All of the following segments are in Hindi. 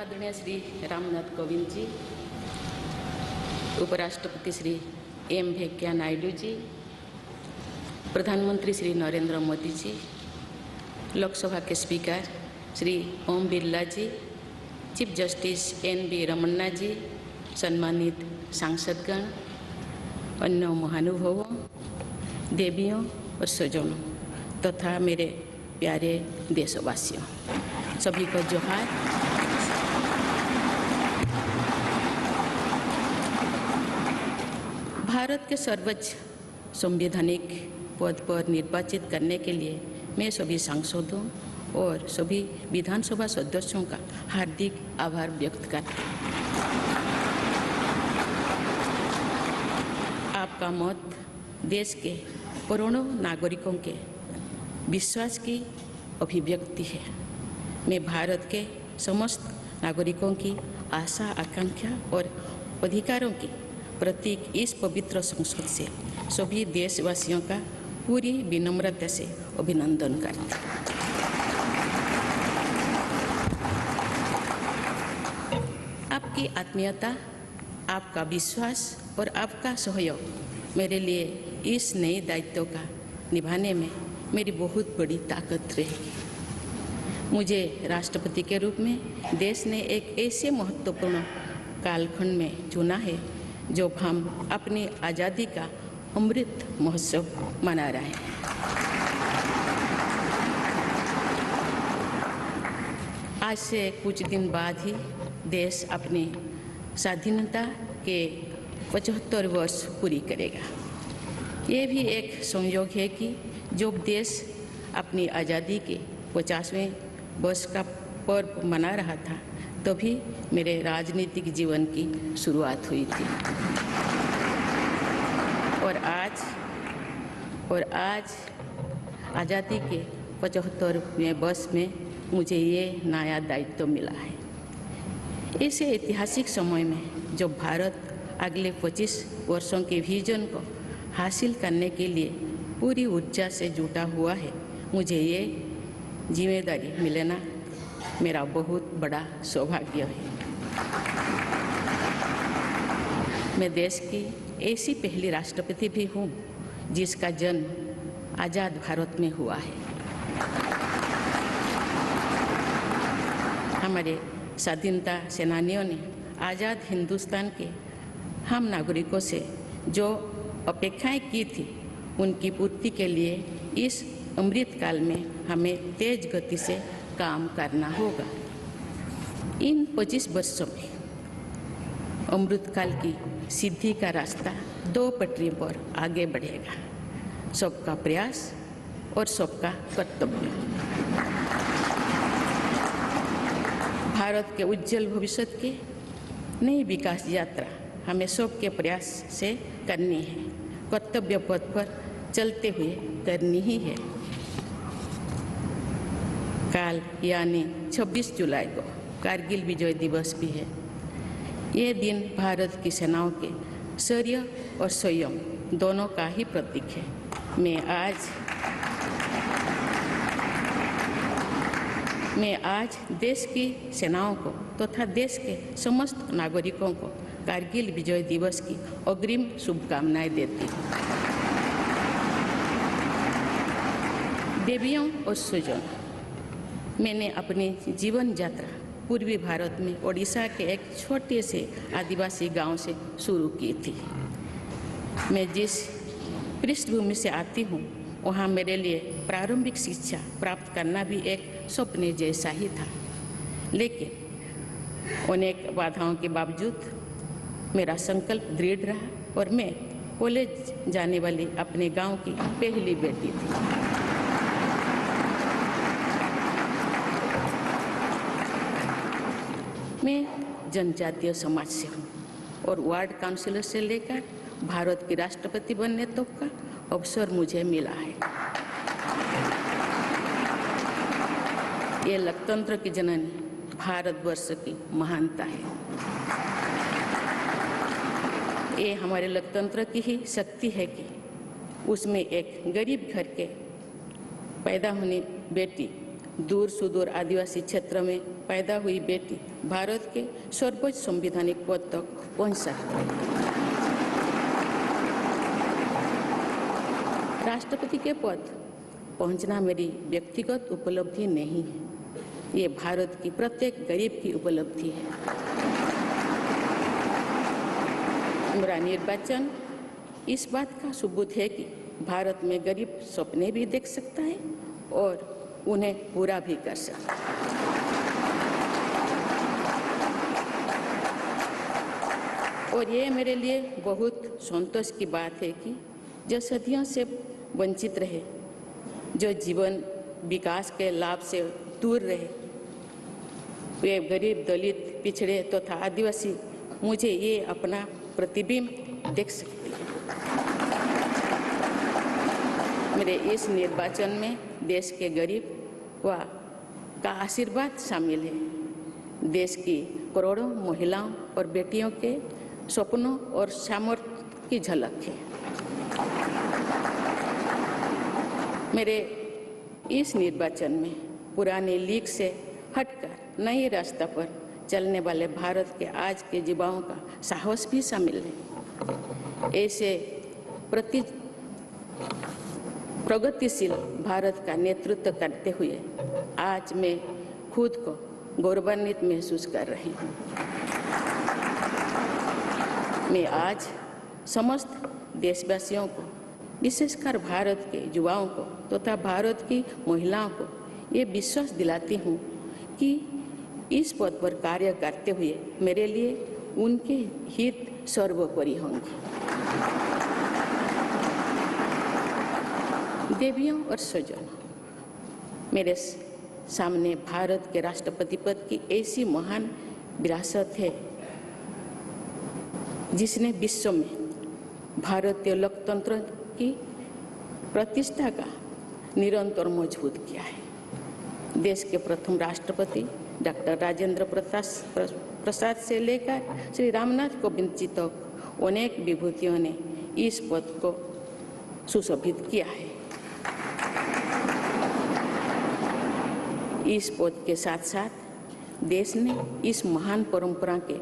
आदरणीय श्री रामनाथ कोविंद जी, उपराष्ट्रपति श्री एम वेंकैया नायडू जी, प्रधानमंत्री श्री नरेंद्र मोदी जी, लोकसभा के स्पीकर श्री ओम बिरला जी, चीफ जस्टिस एन.वी. रमन्ना जी, सम्मानित सांसदगण, अन्य महानुभावों, देवियों और स्वजनों तथा मेरे प्यारे देशवासियों, सभी को जोहार। भारत के सर्वोच्च संवैधानिक पद पर निर्वाचित करने के लिए मैं सभी सांसदों और सभी विधानसभा सदस्यों का हार्दिक आभार व्यक्त करता हूँ। आपका मत देश के करोड़ों नागरिकों के विश्वास की अभिव्यक्ति है। मैं भारत के समस्त नागरिकों की आशा, आकांक्षा और अधिकारों की प्रतीक इस पवित्र संसद से सभी देशवासियों का पूरी विनम्रता से अभिनंदन करता हूँ। आपकी आत्मीयता, आपका विश्वास और आपका सहयोग मेरे लिए इस नए दायित्व का निभाने में मेरी बहुत बड़ी ताकत रहेगी। मुझे राष्ट्रपति के रूप में देश ने एक ऐसे महत्वपूर्ण कालखंड में चुना है जब हम अपनी आज़ादी का अमृत महोत्सव मना रहे हैं। आज से कुछ दिन बाद ही देश अपनी स्वाधीनता के 75 वर्ष पूरी करेगा। ये भी एक संयोग है कि जब देश अपनी आज़ादी के 50वें वर्ष का पर्व मना रहा था, तभी मेरे राजनीतिक जीवन की शुरुआत हुई थी। और आज आज़ादी के 75वें वर्ष में मुझे ये नया दायित्व मिला है। ऐसे ऐतिहासिक समय में जब भारत अगले 25 वर्षों के विजन को हासिल करने के लिए पूरी ऊर्जा से जुटा हुआ है, मुझे ये जिम्मेदारी मिलना मेरा बहुत बड़ा सौभाग्य है। मैं देश की ऐसी पहली राष्ट्रपति भी हूँ जिसका जन्म आज़ाद भारत में हुआ है। हमारे स्वाधीनता सेनानियों ने आज़ाद हिंदुस्तान के हम नागरिकों से जो अपेक्षाएं की थी, उनकी पूर्ति के लिए इस अमृत काल में हमें तेज गति से काम करना होगा। इन 25 वर्षों में अमृत काल की सिद्धि का रास्ता 2 पटरी पर आगे बढ़ेगा, सबका प्रयास और सबका कर्तव्य। भारत के उज्जवल भविष्य की नई विकास यात्रा हमें सबके प्रयास से करनी है, कर्तव्य पथ पर चलते हुए करनी ही है। कल यानी 26 जुलाई को कारगिल विजय दिवस भी है। ये दिन भारत की सेनाओं के शौर्य और संयम दोनों का ही प्रतीक है। मैं आज देश की सेनाओं को तथा देश के समस्त नागरिकों को कारगिल विजय दिवस की अग्रिम शुभकामनाएं देती हूँ। देवियों और स्वजनों, मैंने अपनी जीवन यात्रा पूर्वी भारत में ओडिशा के एक छोटे से आदिवासी गांव से शुरू की थी। मैं जिस पृष्ठभूमि से आती हूँ, वहाँ मेरे लिए प्रारंभिक शिक्षा प्राप्त करना भी एक सपने जैसा ही था। लेकिन अनेक बाधाओं के बावजूद मेरा संकल्प दृढ़ रहा और मैं कॉलेज जाने वाली अपने गांव की पहली बेटी थी। मैं जनजातीय समाज से हूँ और वार्ड काउंसिलर से लेकर भारत की राष्ट्रपति बनने तक का अवसर मुझे मिला है। ये लोकतंत्र की जननी भारतवर्ष की महानता है। ये हमारे लोकतंत्र की ही शक्ति है कि उसमें एक गरीब घर के पैदा होने बेटी दूर सुदूर आदिवासी क्षेत्र में पैदा हुई बेटी भारत के सर्वोच्च संवैधानिक पद तक पहुंच सकती है। राष्ट्रपति के पद पहुंचना मेरी व्यक्तिगत उपलब्धि नहीं है, ये भारत की प्रत्येक गरीब की उपलब्धि है। मेरा निर्वाचन इस बात का सबूत है कि भारत में गरीब सपने भी देख सकता है और उन्हें पूरा भी कर सकता है। और ये मेरे लिए बहुत संतोष की बात है कि जो सदियों से वंचित रहे, जो जीवन विकास के लाभ से दूर रहे, वे गरीब, दलित, पिछड़े तथा आदिवासी मुझे ये अपना प्रतिबिंब देख सकते हैं। मेरे इस निर्वाचन में देश के गरीब व का आशीर्वाद शामिल है। देश की करोड़ों महिलाओं और बेटियों के सपनों और सामर्थ्य की झलक है। मेरे इस निर्वाचन में पुराने लीग से हटकर नए रास्ते पर चलने वाले भारत के आज के युवाओं का साहस भी शामिल है। ऐसे प्रगतिशील भारत का नेतृत्व करते हुए आज मैं खुद को गौरवान्वित महसूस कर रही हूँ। मैं आज समस्त देशवासियों को, विशेषकर भारत के युवाओं को तथा भारत की महिलाओं को ये विश्वास दिलाती हूँ कि इस पद पर कार्य करते हुए मेरे लिए उनके हित सर्वोपरि होंगे। देवियों और स्वजनों, मेरे सामने भारत के राष्ट्रपति पद की ऐसी महान विरासत है जिसने विश्व में भारतीय लोकतंत्र की प्रतिष्ठा का निरंतर मजबूत किया है। देश के प्रथम राष्ट्रपति डॉक्टर राजेंद्र प्रसाद से लेकर श्री रामनाथ कोविंद जी तक अनेक विभूतियों ने इस पद को सुशोभित किया है। इस पद के साथ साथ देश ने इस महान परंपरा के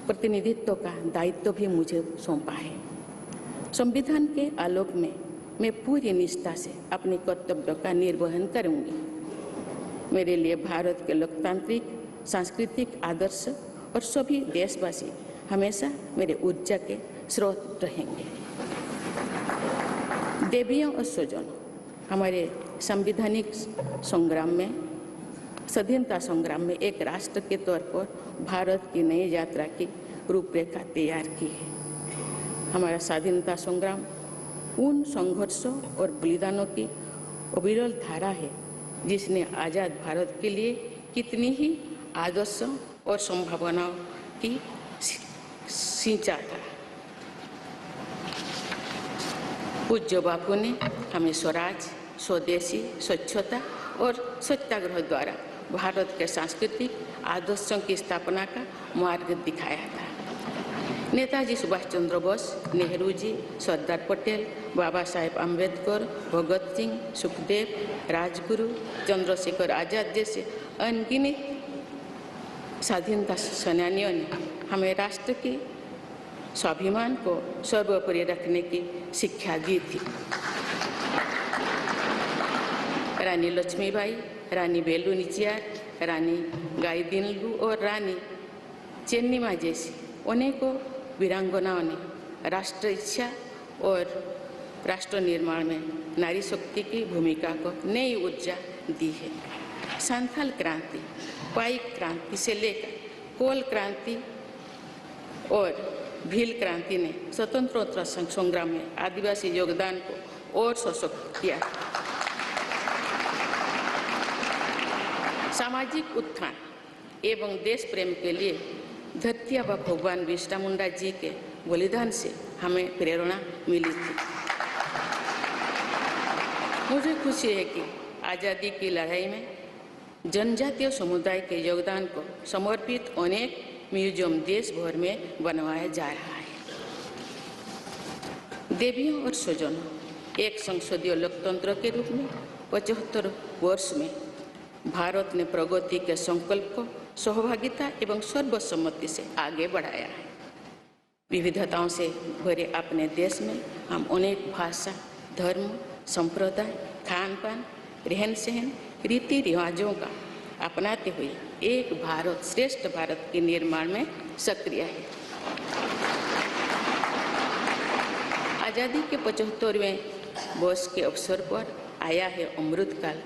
प्रतिनिधित्व का दायित्व भी मुझे सौंपा है। संविधान के आलोक में मैं पूरी निष्ठा से अपने कर्तव्यों का निर्वहन करूंगी। मेरे लिए भारत के लोकतांत्रिक सांस्कृतिक आदर्श और सभी देशवासी हमेशा मेरे ऊर्जा के स्रोत रहेंगे। देवियों और स्वजनों, हमारे संवैधानिक संग्राम में, स्वाधीनता संग्राम में एक राष्ट्र के तौर पर भारत की नई यात्रा की रूपरेखा तैयार की है। हमारा स्वाधीनता संग्राम उन संघर्षों और बलिदानों की अविरल धारा है जिसने आज़ाद भारत के लिए कितनी ही आदर्शों और संभावनाओं की सिंचा था। पूज्य बापू ने हमें स्वराज, स्वदेशी, स्वच्छता और सत्याग्रह द्वारा भारत के सांस्कृतिक आदर्शों की स्थापना का मार्ग दिखाया था। नेताजी सुभाष चंद्र बोस, नेहरू जी, सरदार पटेल, बाबा साहेब अम्बेडकर, भगत सिंह, सुखदेव, राजगुरु, चंद्रशेखर आजाद जैसे अनगिनत स्वाधीनता सेनानियों ने हमें राष्ट्र के स्वाभिमान को सर्वोपरि रखने की शिक्षा दी थी। रानी लक्ष्मीबाई, रानी वेलु नाचियार, रानी गाईदिन्लु और रानी चेन्निमा जैसी अनेकों वीरांगनाओं ने राष्ट्र इच्छा और राष्ट्र निर्माण में नारी शक्ति की भूमिका को नई ऊर्जा दी है। संथाल क्रांति, पाइक क्रांति से लेकर कोल क्रांति और भील क्रांति ने स्वतंत्रता संग्राम में आदिवासी योगदान को और सशक्त किया। सामाजिक उत्थान एवं देश प्रेम के लिए धरती आबा भगवान बिरसा मुंडा जी के बलिदान से हमें प्रेरणा मिली थी। मुझे खुशी है कि आज़ादी की लड़ाई में जनजातीय समुदाय के योगदान को समर्पित अनेक म्यूजियम देश भर में बनवाया जा रहा है। देवियों और स्वजनों, एक संसदीय लोकतंत्र के रूप में 75 वर्ष में भारत ने प्रगति के संकल्प को सहभागिता एवं सर्वसम्मति से आगे बढ़ाया है। विविधताओं से भरे अपने देश में हम अनेक भाषा, धर्म, संप्रदाय, खान पान, रहन सहन, रीति रिवाजों का अपनाते हुए एक भारत श्रेष्ठ भारत के निर्माण में सक्रिय है। आज़ादी के 75वें वर्ष के अवसर पर आया है अमृतकाल।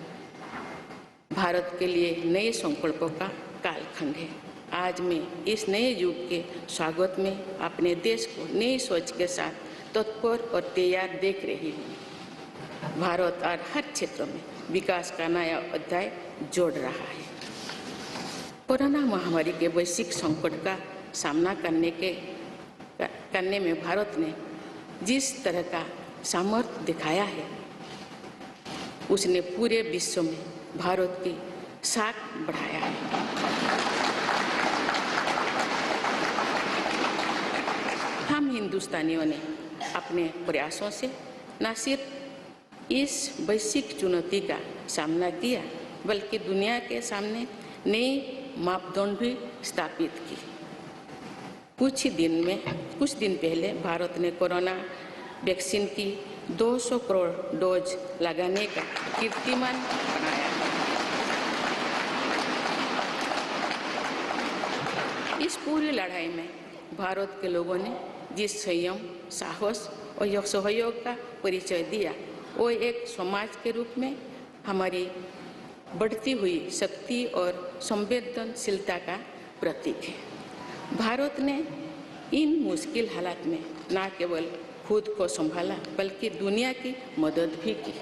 भारत के लिए नए संकल्पों का कालखंड है। आज मैं इस नए युग के स्वागत में अपने देश को नई सोच के साथ तत्पर और तैयार देख रही हूँ। भारत और हर क्षेत्र में विकास का नया अध्याय जोड़ रहा है। कोरोना महामारी के वैश्विक संकट का सामना करने में भारत ने जिस तरह का सामर्थ्य दिखाया है, उसने पूरे विश्व में भारत की साख बढ़ाया है। हम हिंदुस्तानियों ने अपने प्रयासों से न सिर्फ इस वैश्विक चुनौती का सामना किया, बल्कि दुनिया के सामने नए मापदंड भी स्थापित की। कुछ दिन पहले भारत ने कोरोना वैक्सीन की 200 करोड़ डोज लगाने का कीर्तिमान बनाया। इस पूरी लड़ाई में भारत के लोगों ने जिस संयम, साहस और सहयोग का परिचय दिया, वो एक समाज के रूप में हमारी बढ़ती हुई शक्ति और संवेदनशीलता का प्रतीक है। भारत ने इन मुश्किल हालात में न केवल खुद को संभाला, बल्कि दुनिया की मदद भी की।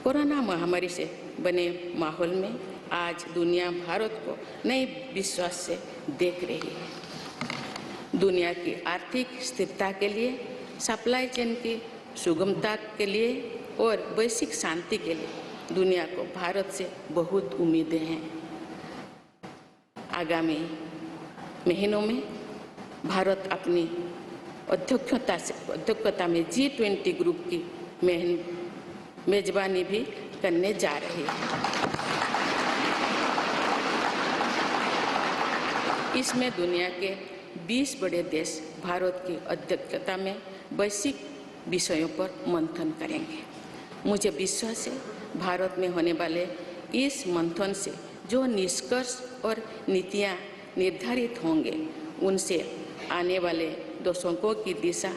कोरोना महामारी से बने माहौल में आज दुनिया भारत को नए विश्वास से देख रही है। दुनिया की आर्थिक स्थिरता के लिए, सप्लाई चेन की सुगमता के लिए और वैश्विक शांति के लिए दुनिया को भारत से बहुत उम्मीदें हैं। आगामी महीनों में भारत अपनी अध्यक्षता में G20 ग्रुप की मेजबानी भी करने जा रही है। इसमें दुनिया के 20 बड़े देश भारत की अध्यक्षता में वैश्विक विषयों पर मंथन करेंगे। मुझे विश्वास है भारत में होने वाले इस मंथन से जो निष्कर्ष और नीतियां निर्धारित होंगे, उनसे आने वाले दशकों की दिशा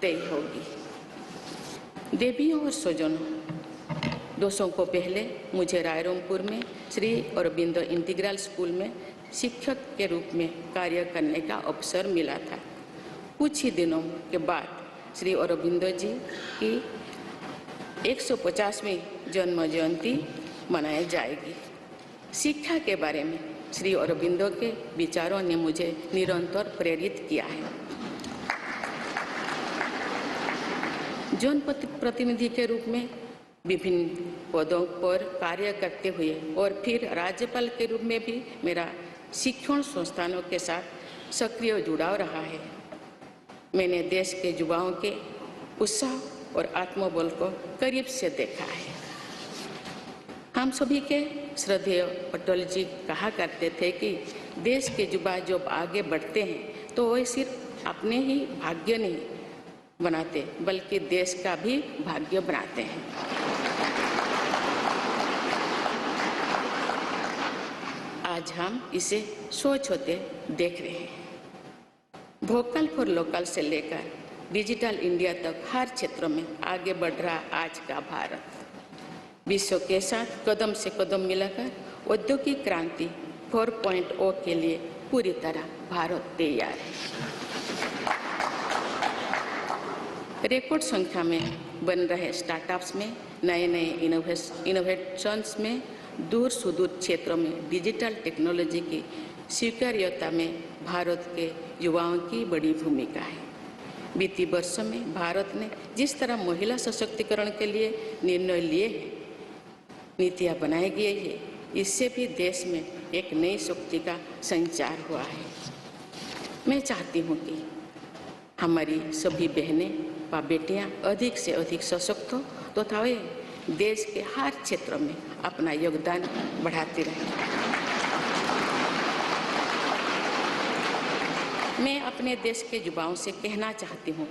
तय होगी। देवियों और स्वजनों, दशकों पहले मुझे रायरंगपुर में श्री अरबिंदो इंटीग्रल स्कूल में शिक्षक के रूप में कार्य करने का अवसर मिला था। कुछ ही दिनों के बाद श्री अरबिंदो जी की 150वीं जन्म जयंती मनाई जाएगी। शिक्षा के बारे में श्री अरबिंदो के विचारों ने मुझे निरंतर प्रेरित किया है। जन प्रतिनिधि के रूप में विभिन्न पदों पर कार्य करते हुए और फिर राज्यपाल के रूप में भी मेरा शिक्षण संस्थानों के साथ सक्रिय जुड़ाव रहा है। मैंने देश के युवाओं के उत्साह और आत्मबल को करीब से देखा है। हम सभी के श्रद्धेय अटल जी कहा करते थे कि देश के युवा जब आगे बढ़ते हैं तो वे सिर्फ अपने ही भाग्य नहीं बनाते, बल्कि देश का भी भाग्य बनाते हैं। आज हम इसे सोच होते देख रहे हैं। वोकल फॉर लोकल से लेकर डिजिटल इंडिया तक हर क्षेत्र में आगे बढ़ रहा आज का भारत विश्व के साथ कदम से कदम मिलाकर औद्योगिक क्रांति 4.0 के लिए पूरी तरह भारत तैयार है। रिकॉर्ड संख्या में बन रहे स्टार्टअप्स में नए इनोवेशंस में दूर सुदूर क्षेत्रों में डिजिटल टेक्नोलॉजी की स्वीकार्यता में भारत के युवाओं की बड़ी भूमिका है। बीती वर्षों में भारत ने जिस तरह महिला सशक्तिकरण के लिए निर्णय लिए हैं, नीतियाँ बनाई गई है, इससे भी देश में एक नई शक्ति का संचार हुआ है। मैं चाहती हूँ कि हमारी सभी बहनें व बेटियाँ अधिक से अधिक सशक्त हो तथा वे देश के हर क्षेत्र में अपना योगदान बढ़ाते रहें। मैं अपने देश के युवाओं से कहना चाहती हूँ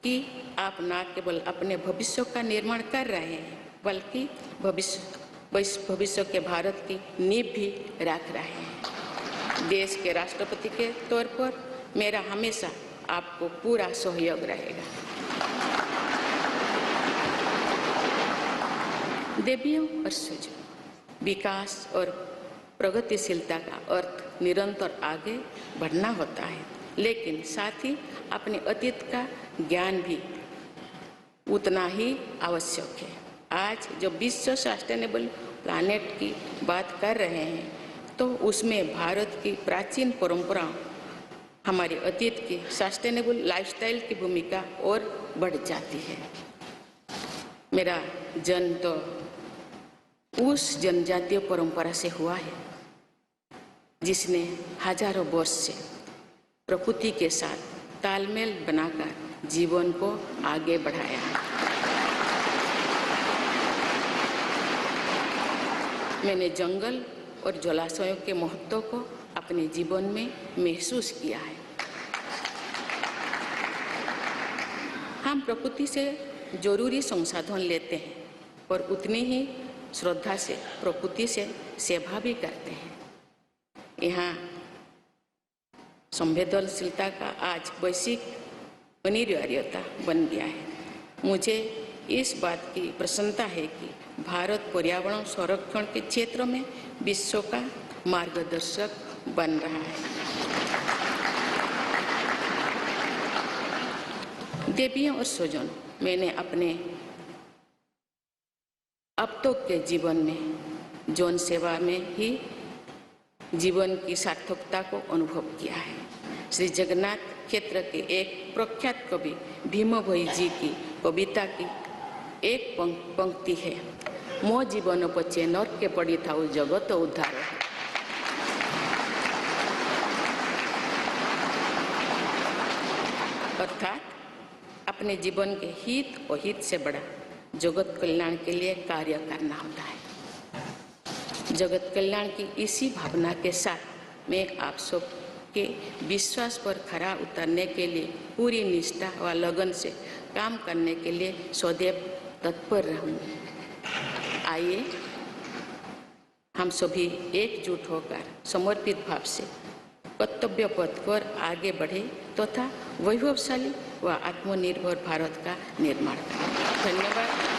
कि आप न केवल अपने भविष्य का निर्माण कर रहे हैं, बल्कि भविष्य के भारत की नींव भी रख रहे हैं। देश के राष्ट्रपति के तौर पर मेरा हमेशा आपको पूरा सहयोग रहेगा। देवियों और सज्जनों, विकास और प्रगतिशीलता का अर्थ निरंतर आगे बढ़ना होता है, लेकिन साथ ही अपने अतीत का ज्ञान भी उतना ही आवश्यक है। आज जब विश्व सस्टेनेबल प्लानेट की बात कर रहे हैं, तो उसमें भारत की प्राचीन परंपराओं, हमारे अतीत की सस्टेनेबल लाइफस्टाइल की भूमिका और बढ़ जाती है। मेरा जन्म तो उस जनजातीय परंपरा से हुआ है जिसने हजारों वर्ष से प्रकृति के साथ तालमेल बनाकर जीवन को आगे बढ़ाया है। मैंने जंगल और जलाशयों के महत्व को अपने जीवन में महसूस किया है। हम प्रकृति से जरूरी संसाधन लेते हैं और उतनी ही श्रद्धा से प्रकृति से सेवा भी करते हैं। यहाँ संवेदनशीलता का आज वैश्विक अनिवार्यता बन गया है। मुझे इस बात की प्रसन्नता है कि भारत पर्यावरण संरक्षण के क्षेत्र में विश्व का मार्गदर्शक बन रहा है। देवियों और स्वजनों, मैंने अपने अब तक के जीवन में जन सेवा में ही जीवन की सार्थकता को अनुभव किया है। श्री जगन्नाथ क्षेत्र के एक प्रख्यात कवि भीम भोई जी की कविता की एक पंक्ति है, मो जीवन पछे नरके पड़ी थाउ जगत उद्धार। अर्थात अपने जीवन के हित और हित से बड़ा जगत कल्याण के लिए कार्य करना होता है। जगत कल्याण की इसी भावना के साथ मैं आप सब के विश्वास पर खरा उतरने के लिए पूरी निष्ठा व लगन से काम करने के लिए सदैव तत्पर रहूँगी। आइए हम सभी एकजुट होकर समर्पित भाव से कर्तव्य पथ पर आगे बढ़े तथा वैभवशाली व आत्मनिर्भर भारत का निर्माण करें। धन्यवाद।